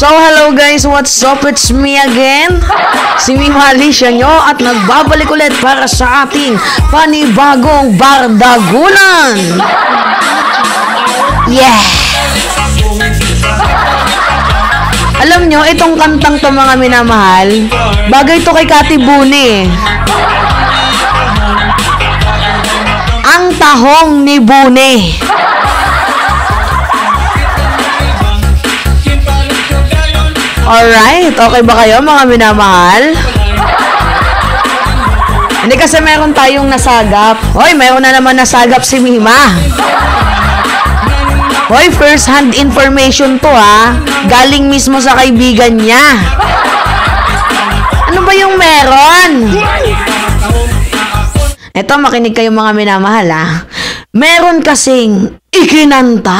So, hello guys, what's up? It's me again, si Mima Alicia nyo at nagbabalik ulit para sa ating panibagong bardagulan. Yeah! Alam nyo, itong kantang to mga minamahal, bagay to kay Kati Buni. Ang tahong ni Buni. Alright, okay ba kayo mga minamahal? Hindi kasi meron tayong nasagap. Hoy, meron na naman nasagap si Mima. Hoy, first hand information to ha. Galing mismo sa kaibigan niya. Ano ba yung meron? Eto, makinig kayo mga minamahal ha. Meron kasing ikinanta.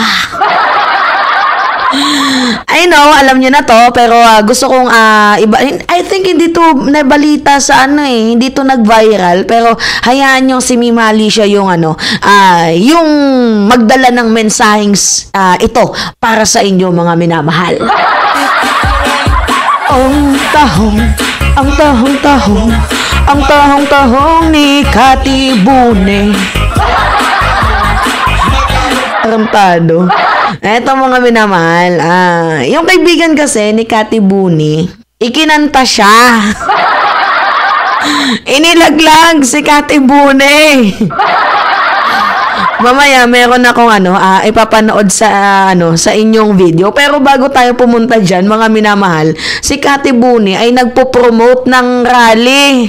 I know, alam niyo na to, pero gusto kong iba. I think hindi to nabalita sa hindi to nag-viral, pero hayaan niyo si Mima Alicia yung yung magdala ng mensaheng ito para sa inyo mga minamahal. Ang tahong ni Kati Buni. Tarantado. Eto mga minamahal, yung kaibigan kasi ni Kati Buni, ikinanta siya. Inilaglag si Kati Buni. Mamaya meron akong ipapanood sa inyong video. Pero bago tayo pumunta diyan, mga minamahal, si Kati Buni ay nagpo-promote ng rally.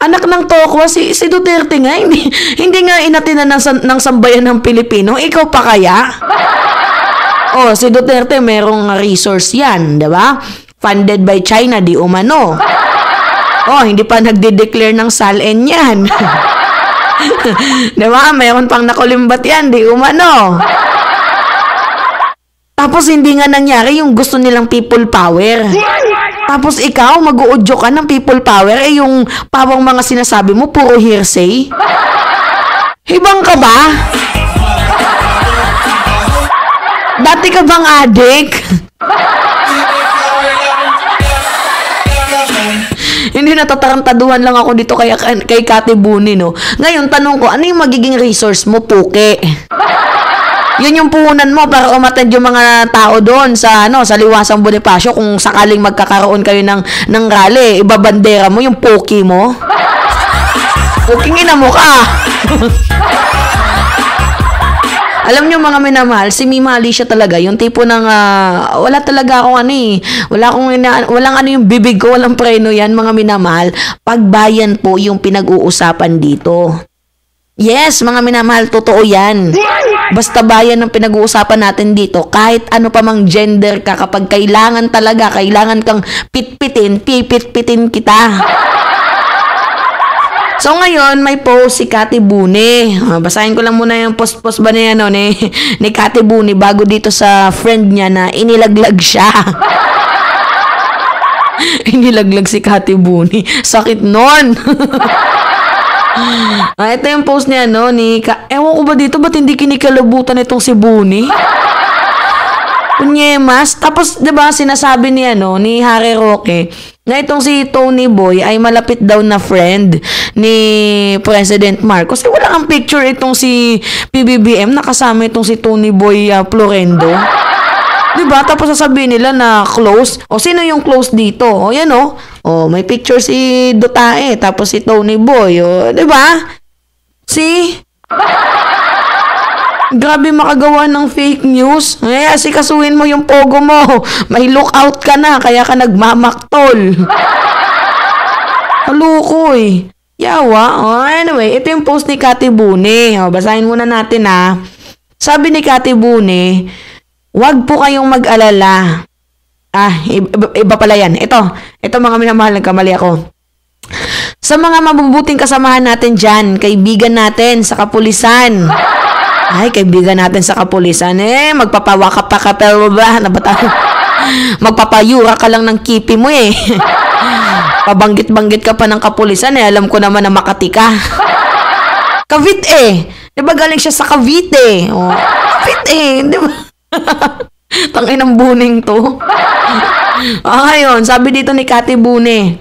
Anak ng tokwa, si Duterte nga, hindi nga inatinan ng sambayan ng Pilipino. Ikaw pa kaya? Oh, si Duterte merong resource yan, diba? Funded by China, di umano. Oh, hindi pa nagde-declare ng SALN yan. Diba? Meron pang nakulimbat yan, di umano. Tapos hindi nga nangyari yung gusto nilang people power. Tapos ikaw, mag-uudyo ka ng people power, yung pawang mga sinasabi mo, puro hearsay. Hibang ka ba? Dati ka bang adik? Hindi, natatarantaduhan lang ako dito kay Kati Buni, no? Ngayon, tanong ko, ano yung magiging resource mo, puke? Yun yung puhunan mo para umattend yung mga tao doon sa Liwasang Bonifacio kung sakaling magkakaroon kayo ng rally, ibabandera mo yung poki mo. Poking ina mo ka. Alam nyo mga minamahal, si Mima Alicia talaga, yung tipo ng wala talaga akong walang yung bibig ko, walang preno yan mga minamahal. Pagbayan po yung pinag-uusapan dito. Yes, mga minamahal, totoo yan. Basta bayan ang pinag-uusapan natin dito. Kahit ano pa mang gender ka, kapag kailangan kang pipit-pitin kita. So ngayon, may post si Kati Buni. Basahin ko lang muna yung post ba na yan ni Kati Buni bago dito sa friend niya na inilaglag siya. Inilaglag si Kati Buni. Sakit nun. Ito yung post niya, ewan ko ba dito, ba't hindi kinikalabutan itong si Buni? Kunyemas. Tapos, diba, sinasabi ni Harry Roque, na itong si Tony Boy ay malapit daw na friend ni President Marcos. Wala kang picture itong si PBBM, nakasama itong si Tony Boy Florendo. Diba? Tapos sasabihin nila na close. O, sino yung close dito? O, yan o. O, may picture si Dotae, tapos si Tony Boy. O, diba? See? Grabe makagawa ng fake news. Asikasuhin mo yung pogo mo. May lookout ka na, kaya ka nagmamaktol. Halukoy. Yawa. O, anyway, ito yung post ni Kati Buni. O, basahin muna natin Sabi ni Kati Buni, wag po kayong mag-alala. Iba pala yan. Ito mga minamahal, nagkamali ako. Sa mga mabubuting kasamahan natin dyan, kaibigan natin sa kapulisan. Ay, kaibigan natin sa kapulisan. Magpapawaka pa ka, pero ba? Magpapayura ka lang ng kipi mo Pabanggit-banggit ka pa ng kapulisan alam ko naman na Makati ka. Cavite Diba galing siya sa Cavite? Oh, Cavite, diba? Tangin ng buning to. Ngayon, sabi dito ni Kati Bune.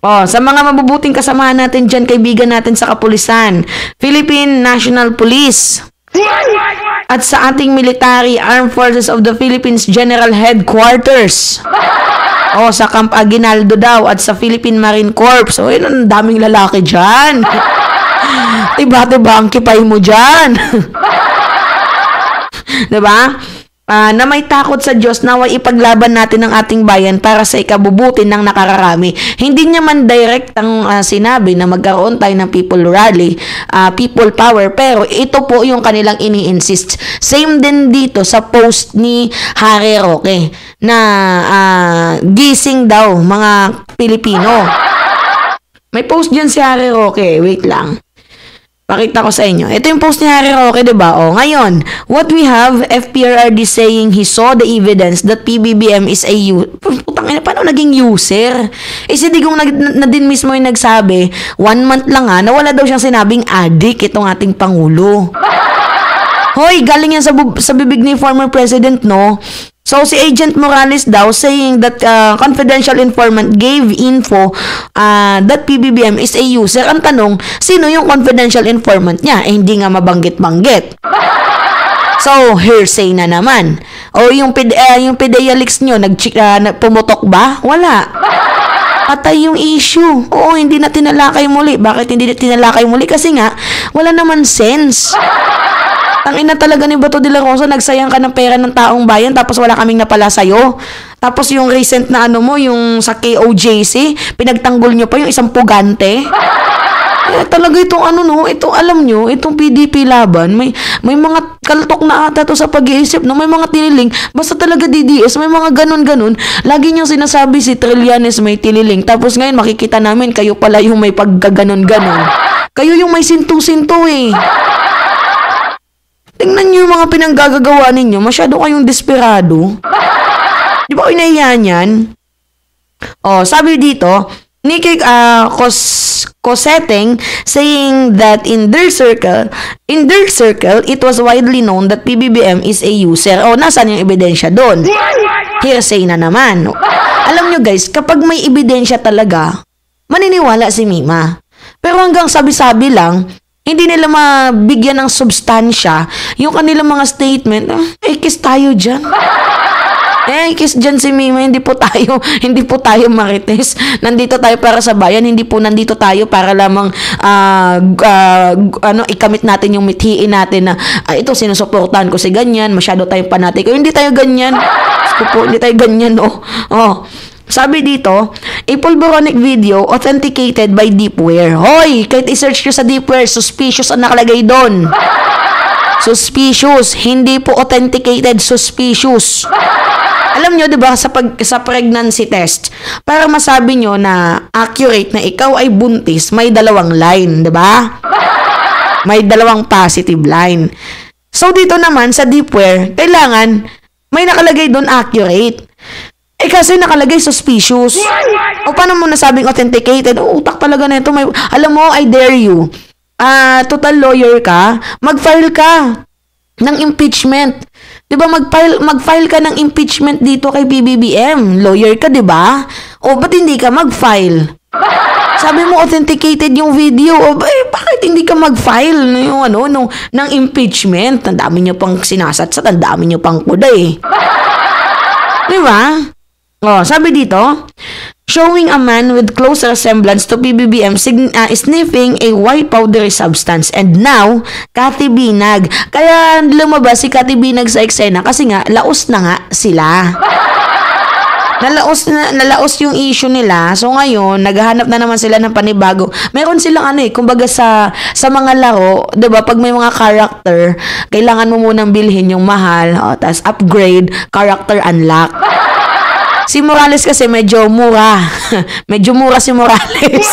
Sa mga mabubuting kasamahan natin dyan, kaibigan natin sa kapulisan, Philippine National Police, at sa ating military, Armed Forces of the Philippines General Headquarters. Sa Camp Aguinaldo daw, at sa Philippine Marine Corps. Yun, ang daming lalaki dyan. Diba ang kipay mo dyan? Diba? Na may takot sa Diyos, naway ipaglaban natin ang ating bayan para sa ikabubuti ng nakararami. Hindi niya man direct ang sinabi na magkaroon tayo ng people rally, people power, pero ito po yung kanilang ini-insist. Same din dito sa post ni Harry Roque na gising daw mga Pilipino. May post dyan si Harry Roque, wait lang. Pakita ko sa inyo. Ito yung post ni Harry Roque, diba? Ngayon, what we have, FPRRD saying he saw the evidence that PBBM is a putang ina, paano naging user? Si Digong na din mismo yung nagsabi, 1 month lang na wala daw siyang sinabing addict itong ating Pangulo. Hoy, galing yan sa bibig ni former president, no? So, si Agent Morales daw saying that confidential informant gave info that PBBM is a user. Ang tanong, sino yung confidential informant niya? Hindi nga mabanggit-banggit. So, hearsay na naman. Yung PDEA leaks nyo, pumutok ba? Wala. Patay yung issue. Hindi na tinalakay muli. Bakit hindi na tinalakay muli? Kasi nga, wala naman sense. Ang ina talaga ni Bato de la Rosa, nagsayang ka ng pera ng taong bayan tapos wala kaming napala sa'yo. Tapos yung recent na yung sa KOJC, pinagtanggol nyo pa yung isang pugante. Talaga itong ito alam nyo, itong PDP laban, may mga kaltok na ata to sa pag-iisip, no? May mga tiniling, basta talaga DDS, may mga ganun-ganun. Lagi nyo sinasabi si Trillanes may tililing, tapos ngayon makikita namin kayo pala yung may pagkaganon-ganon. Kayo yung may sintu-sintu eh. Tingnan nyo yung mga pinanggagawa ninyo. Masyado kayong desperado. Di ba kayo nahiya niyan? Sabi dito, Nikki Coseteng saying that in their circle, it was widely known that PBBM is a user. Nasaan yung ebidensya doon? Hearsay na naman. Alam nyo guys, kapag may ebidensya talaga, maniniwala si Mima. Pero hanggang sabi-sabi lang, hindi nila mabigyan ng substansya yung kanilang mga statement. Kiss tayo dyan. Kiss dyan si Mima, hindi po tayo marites. Nandito tayo para sa bayan, hindi po nandito tayo para lamang ikamit natin yung mithiin natin na ito sinusuportahan ko si ganyan, masyado tayong panatiko. Hindi tayo ganyan. Hindi tayo ganyan, Sabi dito, a pulboronic video authenticated by Deepware. Hoy, kahit i-search nyo sa Deepware, suspicious ang nakalagay doon. Suspicious, hindi po authenticated, suspicious. Alam nyo, diba, sa pregnancy test, para masabi nyo na accurate na ikaw ay buntis, may 2 line, diba? May 2 positive line. So, dito naman, sa Deepware, kailangan, may nakalagay doon accurate. Kasi nakalagay suspicious. Paano mo nasabing authenticated? Utak talaga na ito. Alam mo, I dare you. Total lawyer ka, mag-file ka ng impeachment. Diba, mag-file ka ng impeachment dito kay PBBM. Lawyer ka, diba? Ba't hindi ka mag-file? Sabi mo, authenticated yung video. Bakit hindi ka mag-file ng impeachment? Ang dami nyo pang sinasatsat, ang dami nyo pang kuday. Diba? Sabi dito, showing a man with close resemblance to PBBM sniffing a white powdery substance. And now, Kati Binag. Kaya lumabas si Kati Binag sa eksena kasi nga, laos na nga sila. Nalaos yung issue nila. So ngayon, naghahanap na naman sila ng panibago. Meron silang kumbaga sa mga laro, 'di ba? Pag may mga character, kailangan mo munang bilhin yung mahal, tapos upgrade, character unlock. Si Morales kasi medyo mura. Medyo mura si Morales.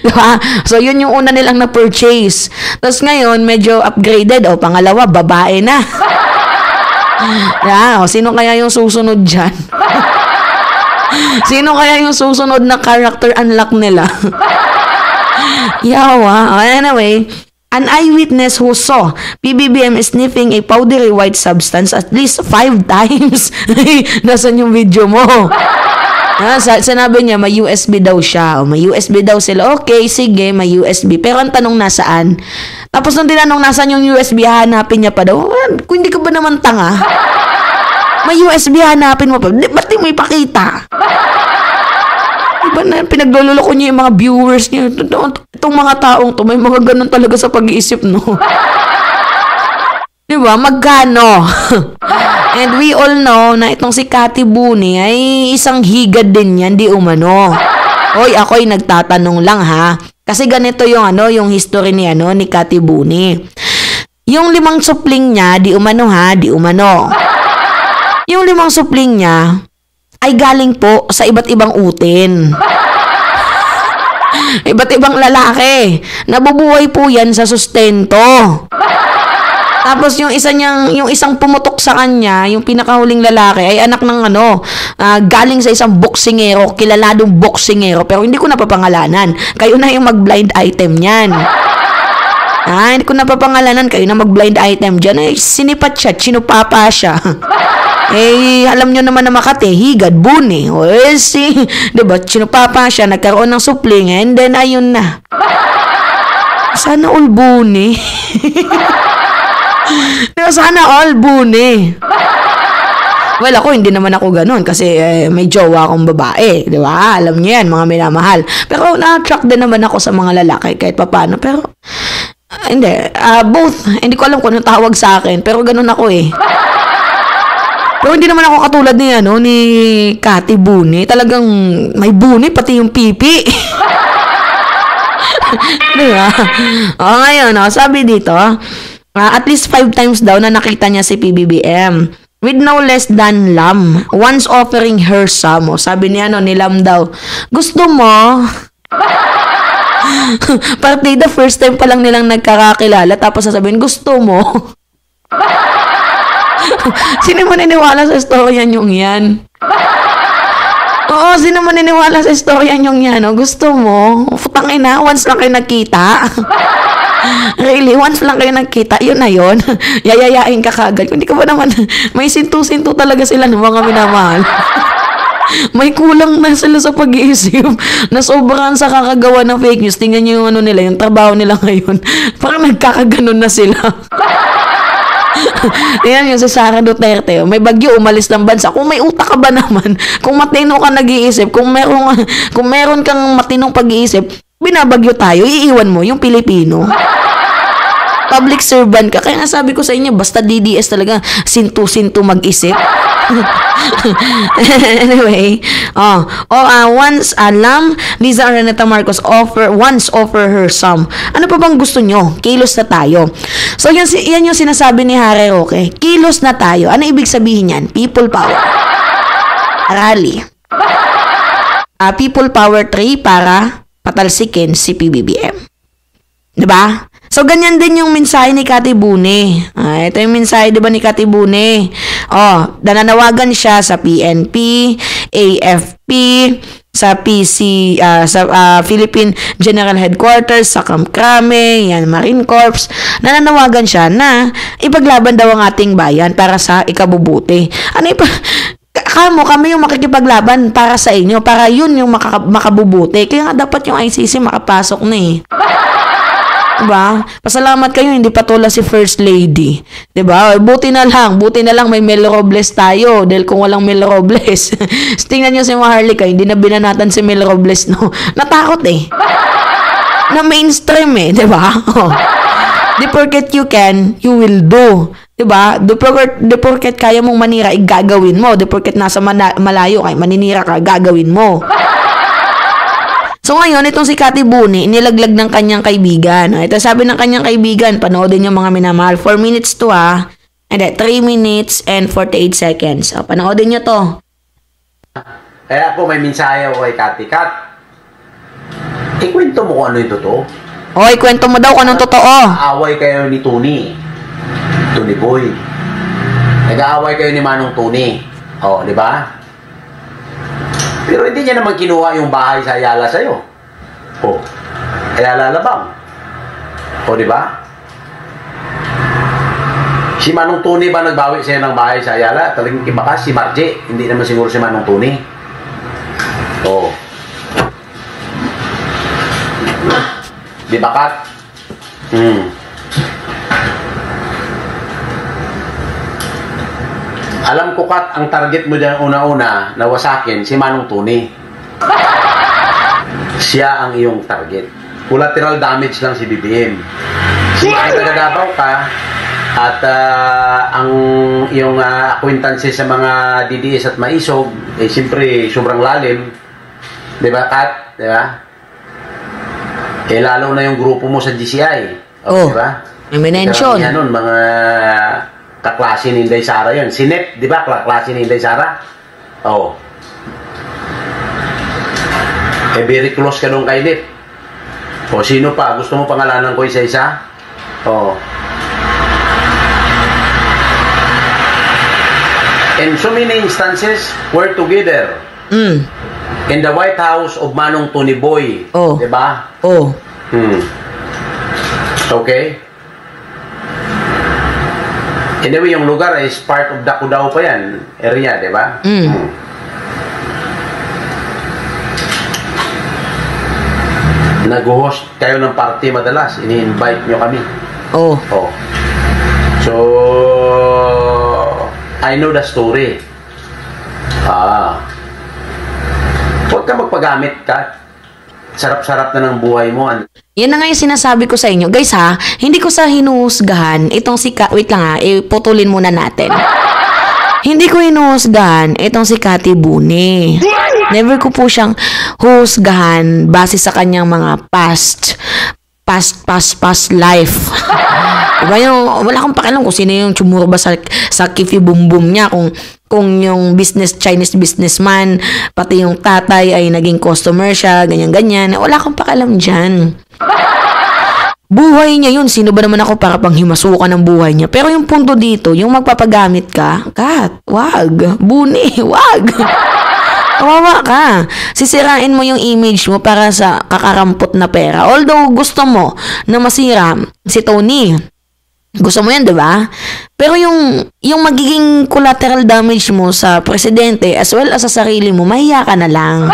Diba? So, yun yung una nilang na-purchase. Tapos ngayon, medyo upgraded. Pangalawa, babae na. Sino kaya yung susunod dyan? Sino kaya yung susunod na character unlock nila? Yawa. Anyway, An eyewitness who saw PBBM sniffing a powdery white substance at least 5 times. Nasaan yung video mo? Sinabi niya, may USB daw siya. O, may USB daw sila. Okay, sige, may USB. Pero ang tanong nasaan? Tapos nung tinanong nasaan yung USB, hanapin niya pa daw. Kung hindi ka ba naman tanga? May USB, hanapin mo pa. Ba't di mo ipakita? Diba na pinagluloko niya yung mga viewers niya. Itong mga taong to, may mga ganun talaga sa pag-iisip, no? Diba? Magkano? And we all know na itong si Cathy Buni ay isang higad din yan, di umano. Hoy, ako'y nagtatanong lang ha. Kasi ganito yung yung history ni ni Cathy Buni. Yung 5 supling niya, di umano ha, di umano. Yung 5 supling niya ay galing po sa iba't ibang utin. Iba't ibang lalaki. Nabubuhay po yan sa sustento. Tapos yung isang pumutok sa kanya, yung pinakahuling lalaki ay anak ng galing sa isang boksingero, kilaladong boksingero, pero hindi ko napapangalanan. Kayo na yung mag-blind item niyan. Hindi ko napapangalanan, kayo na mag-blind item diyan. Ay sinipat siya, chinupapa siya. Alam nyo naman na Makati, higad, Buni. Diba, chinupapa siya, nagkaroon ng supling, and then ayun na. Sana all Buni. Diba, sana all Buni. Well, ako, hindi naman ako ganun kasi may jowa akong babae. Diba? Alam niyo yan, mga minamahal. Pero na-attract din naman ako sa mga lalaki kahit papano. Pero, hindi. Both. Hindi ko alam kung anong tawag sa akin. Pero ganun ako eh. Pero hindi naman ako katulad ni Cathy Buni. Talagang may buni, pati yung pipi. Diba? Ngayon, sabi dito, at least 5 times daw na nakita niya si PBBM. With no less than Lam. Once offering her some. Sabi niya, ni Lam daw, gusto mo? Partida, first time pa lang nilang nagkakakilala. Tapos sasabihin, gusto mo? Sino mo naniniwala sa storya nyong yan? Oo, sino mo naniniwala sa storya nyong yan? Gusto mo? Putangin na, once lang kayo nagkita. Really, once lang kayo nagkita, yun na yun. Yayayain ka kagad. Hindi ka ba naman, may sintu-sintu talaga sila ng mga minamahal. May kulang na sila sa pag-iisip na sobrang sa kakagawa ng fake news. Tingnan nyo yung nila, yung trabaho nila ngayon. Parang nagkakaganon na sila. Tingnan nyo si Sara Duterte, may bagyo, umalis ng bansa. Kung may utak ka ba naman, kung matino ka nag-iisip, kung meron kang matinong pag-iisip, binabagyo tayo, iiwan mo yung Pilipino. Public servant ka. Kaya sabi ko sa inyo, basta DDS talaga, sintu-sintu mag-isip. Anyway, once Lam, Liza Araneta Marcos once offer her some. Ano pa bang gusto nyo? Kilos na tayo. So yan yung sinasabi ni Harry Roque. Kilos na tayo. Ano ibig sabihin yan? People power. Rally. People power 3 para patalsikin si PBBM. Diba? So, ganyan din yung mensahe ni Cathy Buni. Ito yung mensahe, diba, ni Cathy Buni? Nananawagan siya sa PNP, AFP, sa Philippine General Headquarters, sa Kamkrame, yan, Marine Corps. Nananawagan siya na ipaglaban daw ang ating bayan para sa ikabubuti. Kami yung makikipaglaban para sa inyo, para yun yung makabubuti. Kaya nga dapat yung ICC makapasok na eh. Diba? Pasalamat kayo, hindi patula si First Lady. Diba? Buti na lang may Mel Robles tayo. Dahil kung walang Mel Robles, tingnan nyo si Maharlika, hindi na binanatan si Mel Robles, no? Natakot eh. Na mainstream eh, diba? Di porket you can, you will do. Diba? Di porket kaya mong manira, gagawin mo. Di porket nasa malayo, kaya maninira ka, gagawin mo. So ngayon, itong si Cathy Buni, inilaglag ng kanyang kaibigan. Ito sabi ng kanyang kaibigan, panoodin yung mga minamahal. 4 minutes to And then 3 minutes and 48 seconds. Panoodin nyo to. Kaya po may mensahe ako kay Cathy. Kat, ikwento mo kung ano yung totoo. Ikwento mo daw kung anong totoo. Nag-aaway kayo ni Tony Boy. Nag-aaway kayo ni Manong Tony. Di ba? Pero hindi niya naman kinuha yung bahay sa Ayala sa'yo. Ayala Alabang. O, di ba? Si Manong Tony ba nagbawi sa'yo ng bahay sa Ayala? Talagang baka si Margie. Hindi naman siguro si Manong Tony. Oo. Di ba, Kat? Alam ko, Kat, ang target mo dyan una-una na wasakin, si Manong Tony. Siya ang iyong target. Collateral damage lang si BBM. Kung nagagabaw ka, at ang iyong acquaintances sa mga DDS at maisog, eh siyempre sobrang lalim. Di ba, Kat? Di ba? Eh lalo na yung grupo mo sa GCI. Oh, di ba? may mention. Yan nun, mga kaklase ni Inday Sara yun. Si Net, di ba? Kaklase ni Inday Sara. Oh. Eh very close ka nung kay Net. O sino pa? Gusto mo pangalanan ko isa-isa? Oh. In so many instances, we're together. In the White House of Manong Tony Boy. Oh. Diba? Oh. Okay? Anyway, yung lugar is part of Dakudao pa yan. Area, diba? Nag-host kayo ng party madalas. Ini-invite nyo kami. Oh. Oh. So, I know the story. Huwag ka magpagamit ka. Sarap-sarap na ng buhay mo. Yan na nga yung sinasabi ko sa inyo. Guys ha, hindi ko sa hinuhusgahan itong si wait lang ha, putulin muna natin. Hindi ko hinuhusgahan itong si Cathy Bune. Never ko po siyang husgahan base sa kanyang mga past life. Diba yung, wala akong pakialam kung sino yung tsumurba sa Kifi Boom Boom niya, kung yung Chinese businessman, pati yung tatay ay naging customer siya, ganyan-ganyan. Wala akong pakialam dyan. Buhay niya yun. Sino ba naman ako para pang himasukan ng buhay niya? Pero yung punto dito, yung magpapagamit ka, Kat, wag. Buni, wag. Kawawa ka. Sisirain mo yung image mo para sa kakarampot na pera. Although gusto mo na masira si Tony. Gusto mo yan, di ba? Pero yung magiging collateral damage mo sa presidente as well as sa sarili mo, mahiya ka na lang.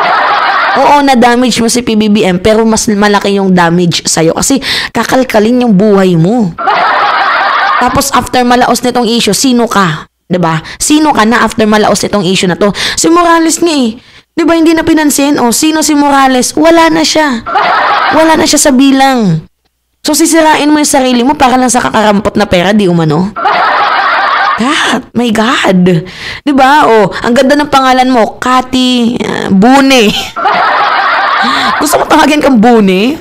Oo, na-damage mo si PBBM pero mas malaki yung damage sa'yo kasi kakalkalin yung buhay mo. Tapos after malaos nitong issue, sino ka? 'Di ba? Sino ka na after malaos itong issue na to? Si Morales nga eh. 'Di ba hindi na pinansin? O sino si Morales? Wala na siya. Wala na siya sa bilang. So sisirain mo yung sarili mo para lang sa kakarampot na pera, di umano? God, my God. 'Di ba? O, ang ganda ng pangalan mo, Cathy Bune. Gusto mo tawagin kang Bune?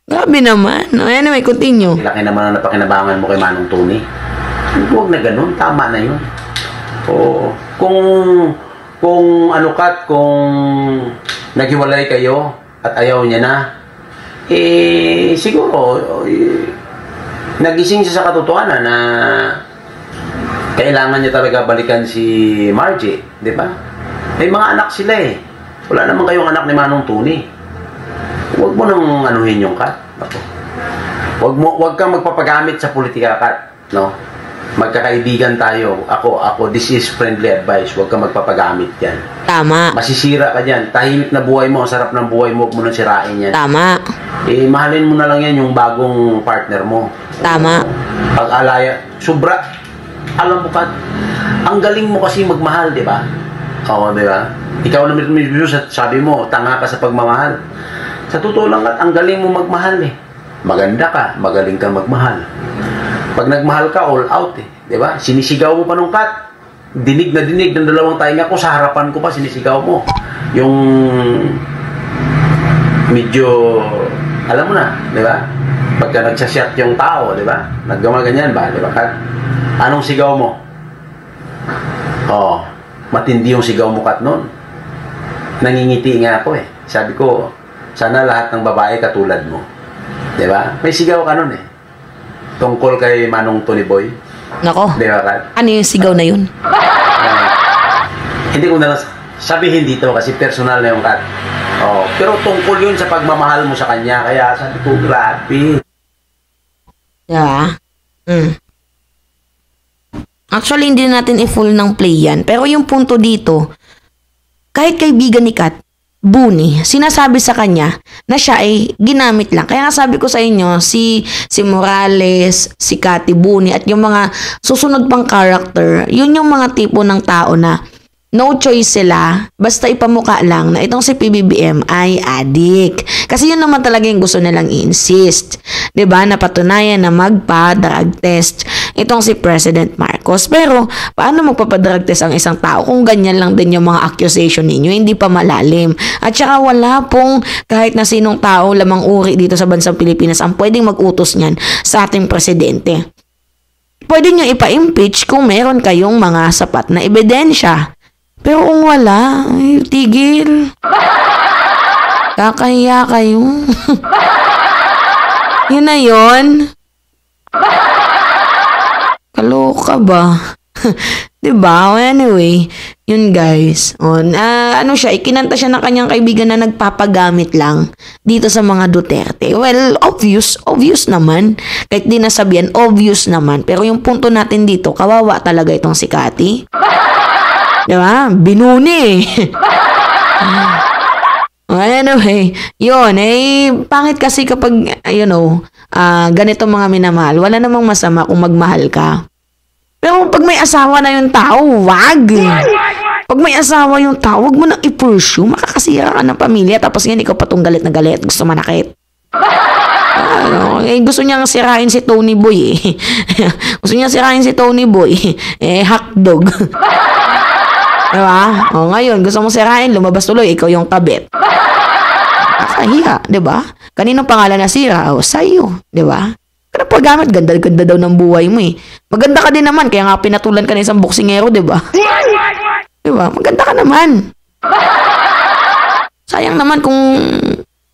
Grabe naman. Anyway, continue. Laki naman ang napakinabangan mo kay Manong Tony. Huwag na ganun, tama na yun. Oo. Kung ano, Kat, kung naghiwalay kayo at ayaw niya na, eh, siguro, nagising siya sa katotohanan na kailangan niya talaga balikan si Margie, di ba? May mga anak sila eh. Wala naman kayong anak ni Manong Tony. Huwag mo nang anuhin yung Kat. Huwag kang magpapagamit sa politika, Kat. No? Magkakaibigan tayo. Ako, this is friendly advice. Huwag kang magpapagamit yan. Tama. Masisira ka dyan. Tahimik na buhay mo. Ang sarap ng buhay mo. Huwag mo nang sirain yan. Tama. Eh, mahalin mo na lang yan yung bagong partner mo. Tama. Pag-alaya. Sobra. Alam mo, Kat, ang galing mo kasi magmahal, di ba? Oo, di ba? Ikaw naman sabi mo, tanga ka sa pagmamahal. Sa totoo lang, Kat, ang galing mo magmahal eh. Maganda ka, magaling ka magmahal. Pag nagmahal ka, all out eh. Diba? Sinisigaw mo pa nung Kat. Dinig na dinig ng dalawang tainga ko. Sa harapan ko pa, sinisigaw mo. Yung medyo, alam mo na, diba? Pagka nagsasyat yung tao, diba? Naggamaganyan ba, diba, Kat? Anong sigaw mo? Oh, matindi yung sigaw mo, Kat, noon. Nangingiti nga ako eh. Sabi ko, sana lahat ng babae katulad mo. Diba? May sigaw ka nun eh. Tungkol kay Manong Tony Boy. Nako. Diba, Kat? Ano yung sigaw na yun? Hindi ko na sabihin dito kasi personal na yung Kat. Oh, pero tungkol yun sa pagmamahal mo sa kanya. Kaya sabi ko, grabe. Yeah. Actually, hindi natin i-full ng play yan. Pero yung punto dito, kahit kaibigan ni Kat, Buni, sinasabi sa kanya na siya ay ginamit lang. Kaya nga sabi ko sa inyo, si Morales, si Cathy Buni, at yung mga susunod pang character, yun yung mga tipo ng tao na no choice sila, basta ipamuka lang na itong si PBBM ay addict. Kasi yun naman talaga yung gusto nilang i-insist. 'Di ba? Napatunayan na magpa-drug test itong si President Marcos. Pero, paano magpapadrug test ang isang tao kung ganyan lang din yung mga accusation ninyo, hindi pa malalim? At saka wala pong kahit na sinong tao lamang uri dito sa bansang Pilipinas ang pwedeng mag-utos niyan sa ating presidente. Pwede nyo ipa-impeach kung meron kayong mga sapat na ebidensya. Pero kung wala, ay, tigil. Kakahiya kayo. Yun na yun. Kaloka ba? Diba? Anyway, yun guys. Ano siya, ikinanta siya ng kanyang kaibigan na nagpapagamit lang dito sa mga Duterte. Well, obvious naman. Kahit di nasabihan, obvious naman. Pero yung punto natin dito, kawawa talaga itong si Cathy. Diba? Binuni. Anyway, yun, pangit kasi kapag, ganito mga minamahal. Wala namang masama kung magmahal ka. Pero pag may asawa na yung tao, wag. Pag may asawa yung tao, wag mo nang i-pursue. Makakasira ka ng pamilya. Tapos ngayon, ikaw patong galit na galit. Gusto manakit. Gusto niyang sirain si Tony Boy. Gusto niyang sirain si Tony Boy. Hotdog. Diba? Ngayon, gusto mong sirain, lumabas tuloy, ikaw yung kabit. Nakahiya, diba? Kaninong pangalan na sira? Sa'yo, diba? Pero paggamit, ganda-ganda daw ng buhay mo eh. Maganda ka din naman, kaya nga pinatulan ka ng isang boksingero, diba? Diba? Maganda ka naman. Sayang naman kung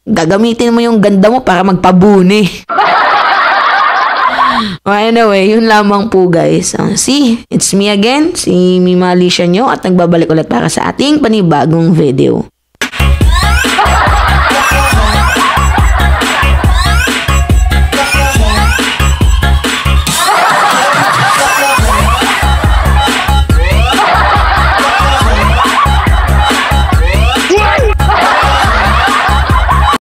gagamitin mo yung ganda mo para magpabuni. Anyway, yun lamang po guys. See, it's me again, si Mima Alicia nyo at nagbabalik ulit para sa ating panibagong video.